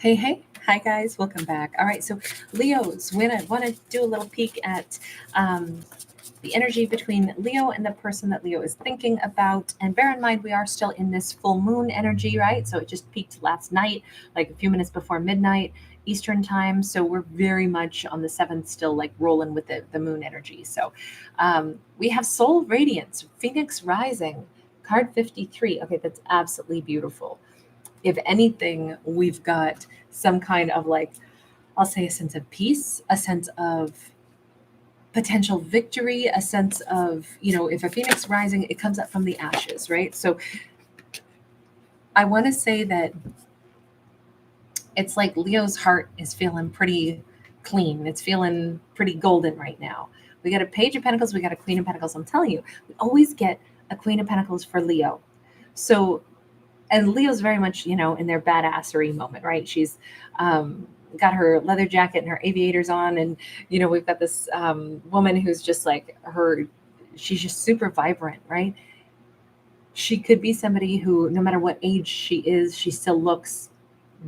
Hey. Hi, guys. Welcome back. All right. So, Leos, we want to do a little peek at the energy between Leo and the person that Leo is thinking about. And bear in mind, we are still in this full moon energy, right? So, it just peaked last night, like a few minutes before midnight Eastern time. So, we're very much on the 7th, still like rolling with the moon energy. So, we have Soul Radiance, Phoenix Rising, card 53. Okay, that's absolutely beautiful. If anything, we've got some kind of like, I'll say a sense of peace, a sense of potential victory, a sense of, if a phoenix rising, it comes up from the ashes, right? So I want to say that it's like Leo's heart is feeling pretty clean. It's feeling pretty golden right now. We got a page of pentacles, we got a queen of pentacles. I'm telling you, we always get a queen of pentacles for Leo. So and Leo's very much, in their badassery moment, right? She's got her leather jacket and her aviators on. And, we've got this woman who's just like she's just super vibrant, right? She could be somebody who, no matter what age she is, she still looks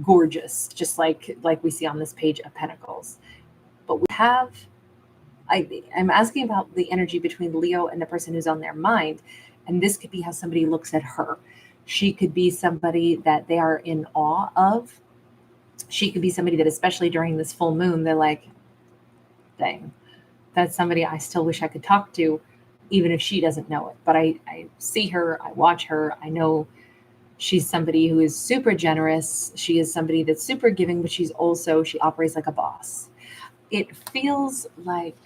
gorgeous, just like we see on this page of pentacles. But I'm asking about the energy between Leo and the person who's on their mind. And this could be how somebody looks at her. She could be somebody that they are in awe of. She could be somebody that, especially during this full moon, they're like, dang, that's somebody I still wish I could talk to, even if she doesn't know it. But I see her, I watch her, I know she's somebody who is super generous. She is somebody that's super giving, but she operates like a boss. It feels like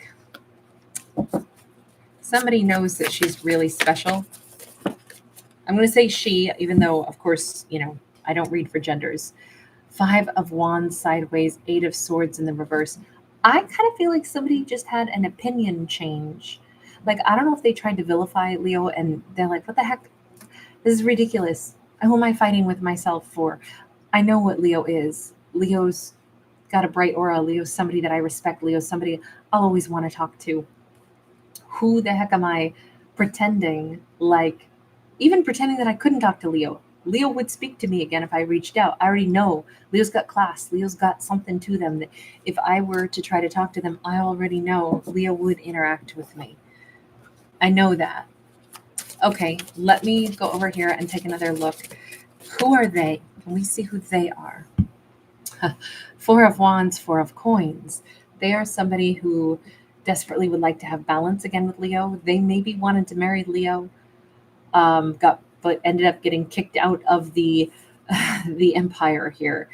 somebody knows that she's really special. I'm going to say she, even though, of course, I don't read for genders. 5 of Wands sideways, 8 of Swords in the reverse. I kind of feel like somebody just had an opinion change. Like, I don't know if they tried to vilify Leo and they're like, what the heck? This is ridiculous. Who am I fighting with myself for? I know what Leo is. Leo's got a bright aura. Leo's somebody that I respect. Leo's somebody I'll always want to talk to. Who the heck am I pretending even pretending that I couldn't talk to Leo? Leo would speak to me again if I reached out. I already know Leo's got class. Leo's got something to them that if I were to try to talk to them, I already know Leo would interact with me. I know that. Okay, let me go over here and take another look. Who are they? Can we see who they are? 4 of Wands, 4 of Coins. They are somebody who desperately would like to have balance again with Leo. They maybe wanted to marry Leo, but ended up getting kicked out of the empire here.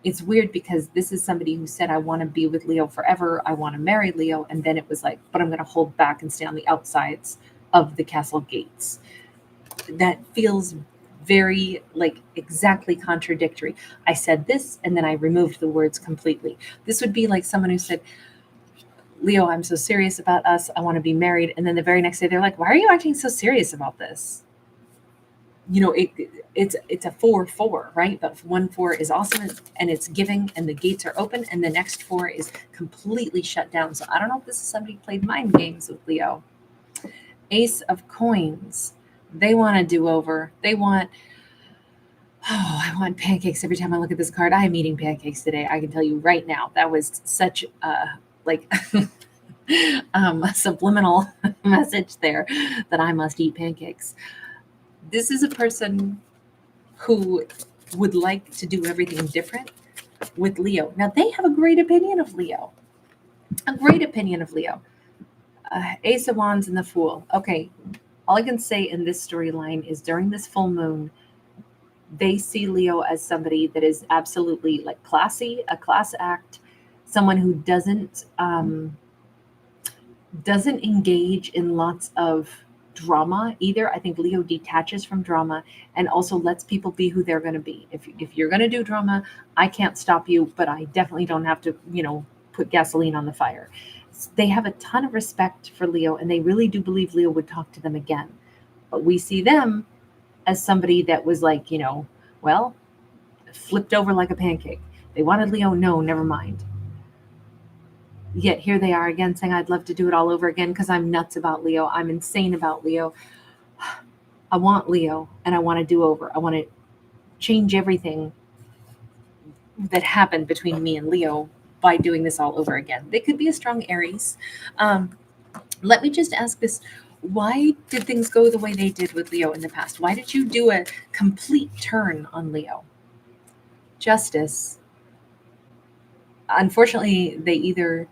It's weird because this is somebody who said, I want to be with Leo forever. I want to marry Leo. And then it was like, but I'm going to hold back and stay on the outsides of the castle gates. That feels very exactly contradictory. I said this and then I removed the words completely. This would be like someone who said, Leo, I'm so serious about us. I want to be married. And then the very next day, they're like, why are you acting so serious about this? It's a 4-4, right? But 1-4 is awesome and it's giving and the gates are open. And the next 4 is completely shut down. So I don't know if this is somebody who played mind games with Leo. Ace of Coins. They want a do-over. I want pancakes every time I look at this card. I am eating pancakes today. I can tell you right now. That was such a subliminal message there that I must eat pancakes. This is a person who would like to do everything different with Leo. Now, they have a great opinion of Leo. Ace of Wands and the Fool. Okay, all I can say in this storyline is during this full moon, they see Leo as somebody that is absolutely classy, a class act, someone who doesn't engage in lots of drama either. I think Leo detaches from drama and also lets people be who they're going to be. If you're going to do drama, I can't stop you, but I definitely don't have to, put gasoline on the fire. They have a ton of respect for Leo and they really do believe Leo would talk to them again. But we see them as somebody that was flipped over like a pancake. They wanted Leo, no, never mind. Yet here they are again saying, I'd love to do it all over again because I'm nuts about Leo. I'm insane about Leo. I want Leo and I want to do over. I want to change everything that happened between me and Leo by doing this all over again. They could be a strong Aries. Um, Let me just ask this. Why did things go the way they did with Leo in the past? Why did you do a complete turn on Leo? Justice. Unfortunately, they either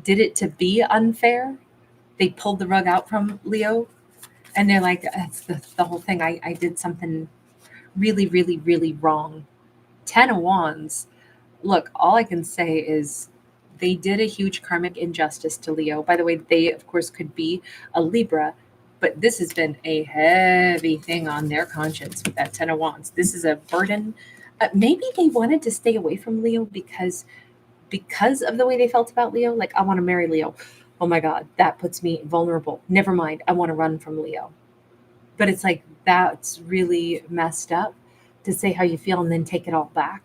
did it to be unfair, they pulled the rug out from Leo, and they're like, that's the whole thing. I did something really, really, really wrong. 10 of Wands. Look, all I can say is they did a huge karmic injustice to Leo. By the way, they, of course, could be a Libra, but this has been a heavy thing on their conscience with that 10 of Wands. This is a burden. Maybe they wanted to stay away from Leo because of the way they felt about Leo. Like, I want to marry Leo. Oh my God, that puts me vulnerable. Never mind, I want to run from Leo. But it's like, that's really messed up to say how you feel and then take it all back.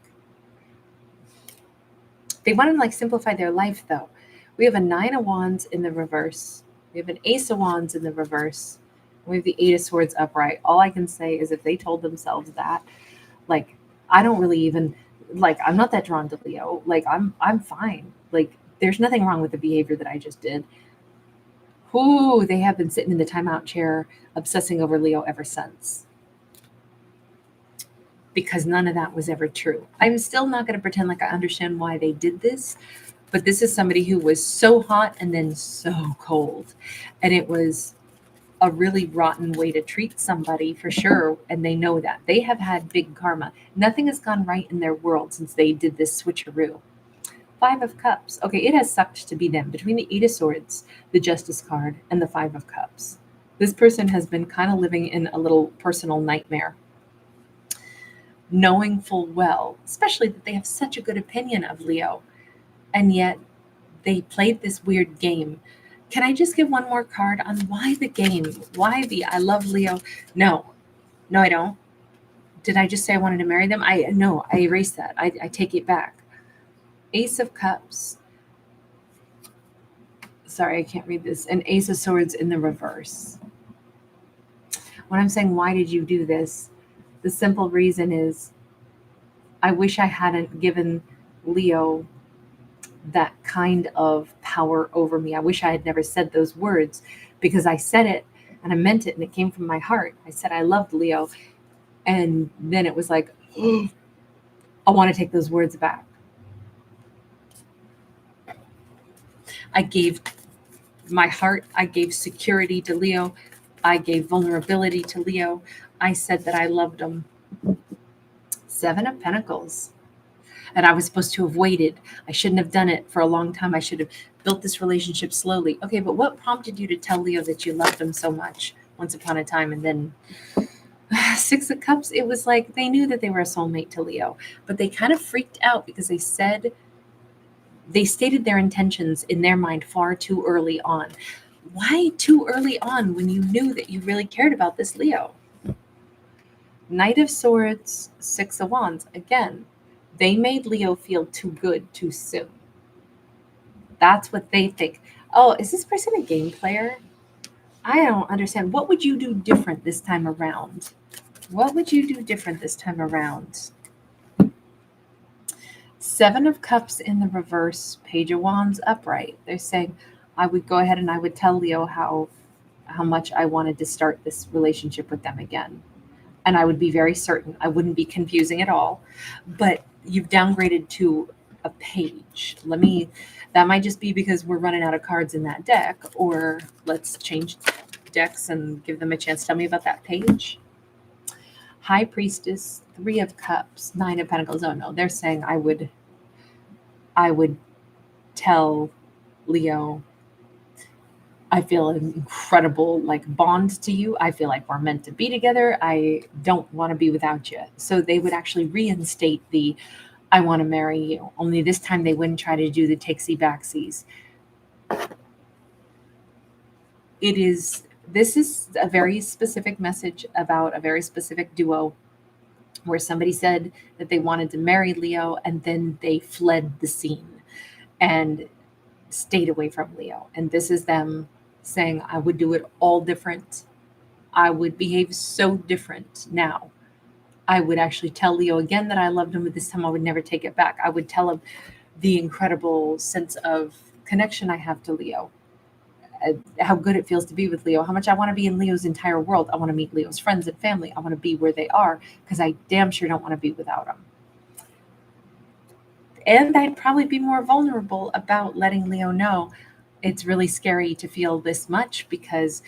They want to like simplify their life though. We have a 9 of Wands in the reverse. We have an Ace of Wands in the reverse. We have the 8 of Swords upright. All I can say is if they told themselves that, like, I don't really even like, I'm not that drawn to Leo. Like, I'm fine. Like, there's nothing wrong with the behavior that I just did. Whoo, they have been sitting in the timeout chair obsessing over Leo ever since. Because none of that was ever true. I'm still not going to pretend like I understand why they did this, but this is somebody who was so hot and then so cold. And it was a really rotten way to treat somebody for sure. And they know that. They have had big karma. Nothing has gone right in their world since they did this switcheroo. 5 of Cups. Okay, it has sucked to be them. Between the 8 of Swords, the Justice card, and the 5 of Cups. This person has been kind of living in a little personal nightmare, knowing full well, especially that they have such a good opinion of Leo, and yet they played this weird game. Can I just give one more card on why the game? Why the I love Leo? No, no, I don't. Did I just say I wanted to marry them? No, I erased that. I take it back. Ace of Cups. Sorry, I can't read this. And Ace of Swords in the reverse. When I'm saying, why did you do this? The simple reason is I wish I hadn't given Leo that kind of power over me. I wish I had never said those words, because I said it and I meant it and it came from my heart. I said I loved Leo. And then it was like, I want to take those words back. I gave my heart, I gave security to Leo, I gave vulnerability to Leo. I said that I loved him. 7 of Pentacles. And I was supposed to have waited. I shouldn't have done it for a long time. I should have built this relationship slowly. Okay, but what prompted you to tell Leo that you loved him so much once upon a time? And then 6 of Cups, it was like they knew that they were a soulmate to Leo, but they kind of freaked out because they stated their intentions in their mind far too early on. Why too early on when you knew that you really cared about this Leo? Knight of Swords, 6 of Wands. Again, they made Leo feel too good too soon. That's what they think. Oh, is this person a game player? I don't understand. What would you do different this time around? What would you do different this time around? 7 of Cups in the reverse, Page of Wands upright. They're saying, I would go ahead and I would tell Leo how much I wanted to start this relationship with them again. And I would be very certain. I wouldn't be confusing at all. But you've downgraded to a page. That might just be because we're running out of cards in that deck, or let's change decks and give them a chance. Tell me about that page. High Priestess, 3 of Cups, 9 of Pentacles. Oh no, they're saying I would tell Leo, I feel an incredible like bond to you. I feel like we're meant to be together. I don't want to be without you. So they would actually reinstate the I want to marry you. Only this time they wouldn't try to do the takesy backsies. This is a very specific message about a very specific duo where somebody said that they wanted to marry Leo and then they fled the scene and stayed away from Leo. And this is them saying, I would do it all different. I would behave so different now. I would actually tell Leo again that I loved him, but this time I would never take it back. I would tell him the incredible sense of connection I have to Leo, how good it feels to be with Leo, how much I want to be in Leo's entire world. I want to meet Leo's friends and family. I want to be where they are because I damn sure don't want to be without them. And I'd probably be more vulnerable about letting Leo know it's really scary to feel this much because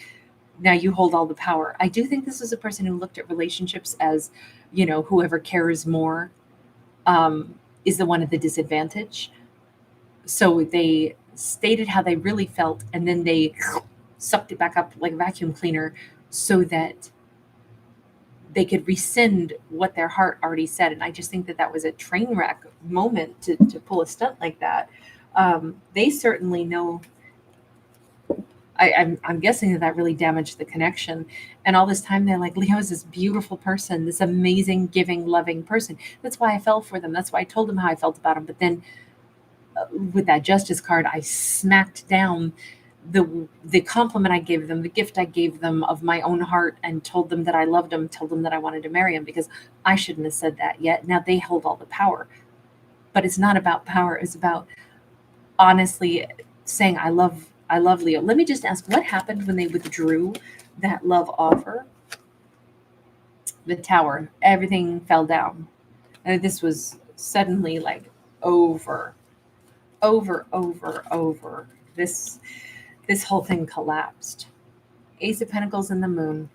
now you hold all the power. I do think this is a person who looked at relationships as, whoever cares more is the one at the disadvantage. So they stated how they really felt and then they sucked it back up like a vacuum cleaner so that they could rescind what their heart already said. And I just think that that was a train wreck moment to pull a stunt like that. They certainly know. I'm guessing that really damaged the connection. And all this time, they're like, Leo is this beautiful person, this amazing, giving, loving person. That's why I fell for them. That's why I told them how I felt about him. But then with that justice card, I smacked down the compliment I gave them, the gift I gave them of my own heart, and told them that I loved them, told them that I wanted to marry him, because I shouldn't have said that yet. Now they hold all the power. But it's not about power. It's about honestly saying, I love Leo. Let me just ask, what happened when they withdrew that love offer? The tower, everything fell down. And this was suddenly like over. This whole thing collapsed. Ace of Pentacles and the Moon.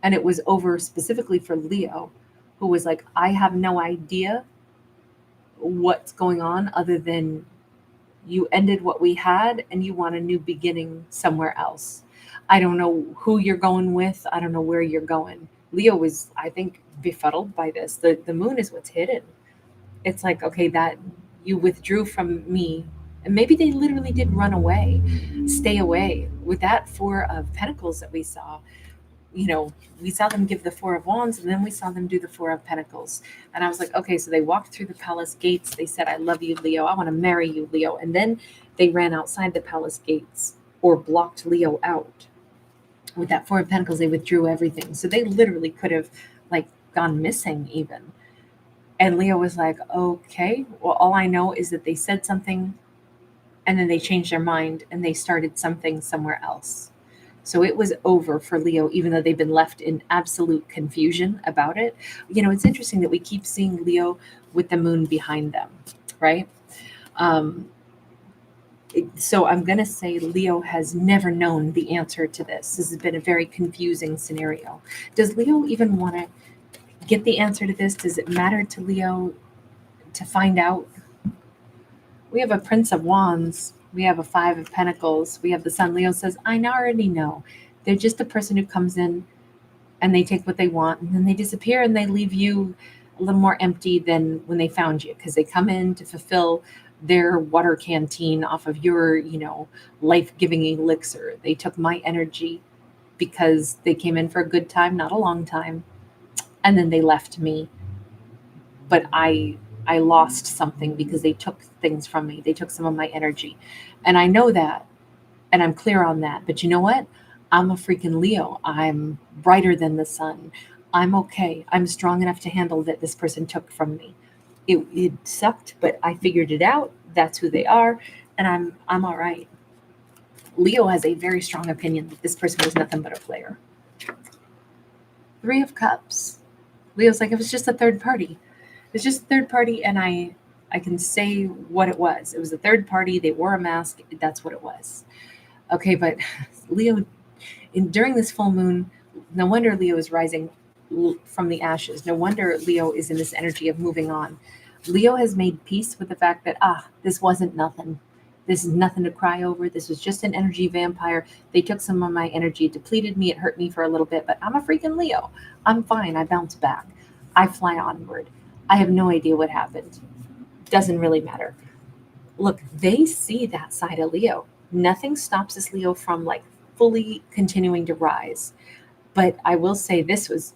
And it was over specifically for Leo, who was like, I have no idea what's going on other than you ended what we had and you want a new beginning somewhere else. I don't know who you're going with. I don't know where you're going. Leo was, I think, befuddled by this. The moon is what's hidden. It's like, okay, that you withdrew from me. And maybe they literally did run away, stay away. With that Four of Pentacles that we saw, we saw them give the Four of Wands and then we saw them do the Four of Pentacles. And I was like, okay, so they walked through the palace gates. They said, I love you, Leo. I want to marry you, Leo. And then they ran outside the palace gates or blocked Leo out. With that Four of Pentacles, they withdrew everything. So they literally could have gone missing even. And Leo was like, okay, well, all I know is that they said something and then they changed their mind and they started something somewhere else. So it was over for Leo, even though they've been left in absolute confusion about it. It's interesting that we keep seeing Leo with the moon behind them, right? So I'm going to say Leo has never known the answer to this. This has been a very confusing scenario. Does Leo even want to get the answer to this? Does it matter to Leo to find out? We have a Prince of Wands. We have a Five of Pentacles. We have the Sun. Leo says, I already know. They're just the person who comes in and they take what they want and then they disappear and they leave you a little more empty than when they found you, because they come in to fulfill their water canteen off of your, life-giving elixir. They took my energy because they came in for a good time, not a long time. And then they left me. But I lost something because they took things from me. They took some of my energy. And I know that. And I'm clear on that. But you know what? I'm a freaking Leo. I'm brighter than the sun. I'm okay. I'm strong enough to handle that this person took from me. It sucked, but I figured it out. That's who they are. And I'm all right. Leo has a very strong opinion that this person was nothing but a player. Three of Cups. Leo's like, it was just a third party. It's just a third party, and I can say what it was. It was a third party. They wore a mask. That's what it was. Okay, but Leo, during this full moon, no wonder Leo is rising from the ashes. No wonder Leo is in this energy of moving on. Leo has made peace with the fact that, this wasn't nothing. This is nothing to cry over. This was just an energy vampire. They took some of my energy. It depleted me. It hurt me for a little bit, but I'm a freaking Leo. I'm fine. I bounce back. I fly onward. I have no idea what happened. Doesn't really matter. Look, they see that side of Leo. Nothing stops this Leo from fully continuing to rise. But I will say this was,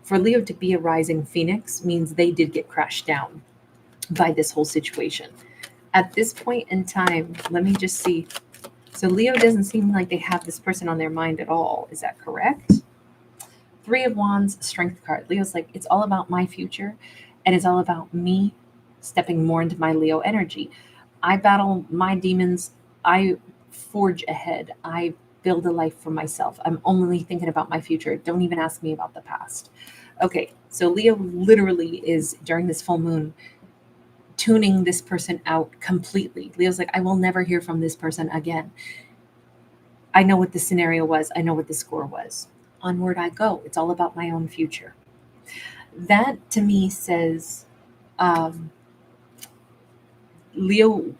for Leo to be a rising phoenix means they did get crashed down by this whole situation. At this point in time, let me just see. So Leo doesn't seem like they have this person on their mind at all. Is that correct? Three of Wands, Strength card. Leo's like, it's all about my future, and it's all about me stepping more into my Leo energy. I battle my demons. I forge ahead. I build a life for myself. I'm only thinking about my future. Don't even ask me about the past. Okay, so Leo literally is, during this full moon, tuning this person out completely. Leo's like, I will never hear from this person again. I know what the scenario was. I know what the score was. Onward I go. It's all about my own future. That to me says Leo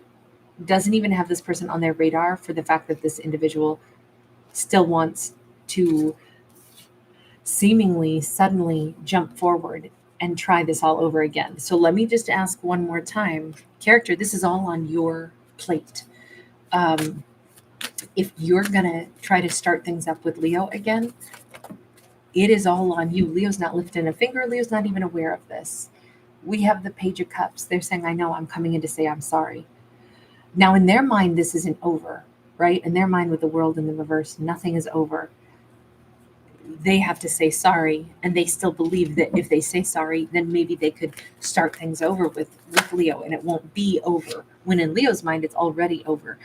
doesn't even have this person on their radar for the fact that this individual still wants to seemingly suddenly jump forward and try this all over again. So let me just ask one more time. Character, this is all on your plate. If you're going to try to start things up with Leo again, it is all on you. Leo's not lifting a finger. Leo's not even aware of this. We have the Page of Cups. They're saying, I know, I'm coming in to say I'm sorry. Now, in their mind, this isn't over, right? In their mind, with the world in the reverse, nothing is over. They have to say sorry, and they still believe that if they say sorry, then maybe they could start things over with Leo, and it won't be over. When in Leo's mind, it's already over.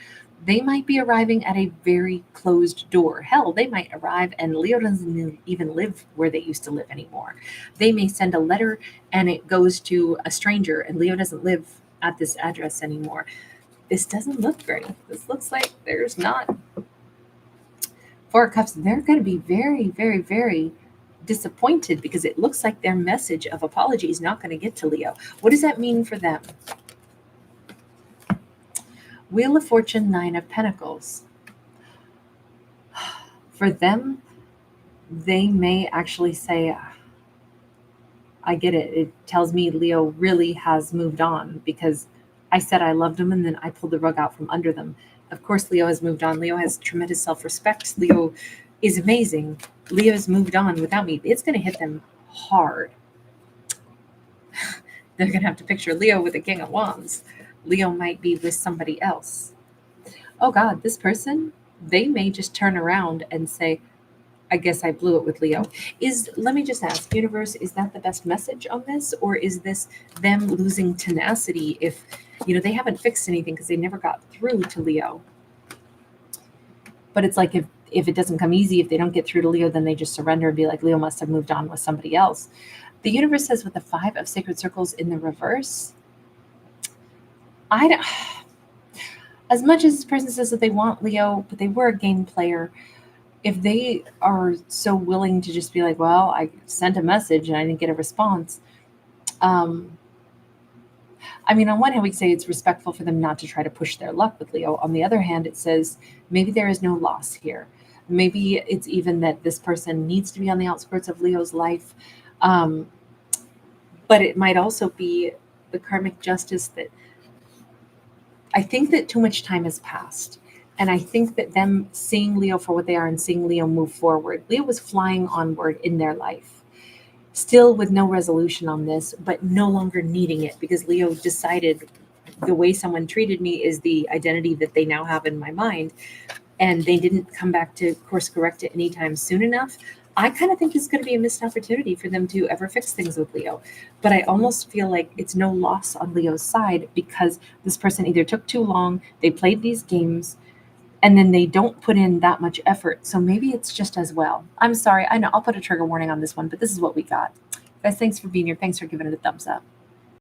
They might be arriving at a very closed door. Hell, they might arrive and Leo doesn't even live where they used to live anymore. They may send a letter and it goes to a stranger, and Leo doesn't live at this address anymore. This doesn't look great. This looks like there's not. Four of Cups, they're going to be very, very, very disappointed because it looks like their message of apology is not going to get to Leo. What does that mean for them? Wheel of Fortune, Nine of Pentacles. For them, they may actually say, I get it. It tells me Leo really has moved on because I said I loved him and then I pulled the rug out from under them. Of course, Leo has moved on. Leo has tremendous self-respect. Leo is amazing. Leo has moved on without me. It's going to hit them hard. They're going to have to picture Leo with the King of Wands. Leo might be with somebody else. Oh God, this person, they may just turn around and say, I guess I blew it with Leo. Let me just ask, universe, is that the best message on this? Or is this them losing tenacity if, they haven't fixed anything because they never got through to Leo? But it's like if it doesn't come easy, if they don't get through to Leo, then they just surrender and be like, Leo must have moved on with somebody else. The universe says with the Five of Sacred Circles in the reverse, as much as this person says that they want Leo, but they were a game player, if they are so willing to just be like, well, I sent a message and I didn't get a response. On one hand, we say it's respectful for them not to try to push their luck with Leo. On the other hand, it says maybe there is no loss here. Maybe it's even that this person needs to be on the outskirts of Leo's life. But it might also be the karmic justice that I think that too much time has passed. And I think that them seeing Leo for what they are and seeing Leo move forward, Leo was flying onward in their life, still with no resolution on this, but no longer needing it because Leo decided the way someone treated me is the identity that they now have in my mind. And they didn't come back to course correct it anytime soon enough. I kind of think this is going to be a missed opportunity for them to ever fix things with Leo. But I almost feel like it's no loss on Leo's side because this person either took too long, they played these games, and then they don't put in that much effort. So maybe it's just as well. I'm sorry. I know I'll put a trigger warning on this one, but this is what we got. Guys, thanks for being here. Thanks for giving it a thumbs up.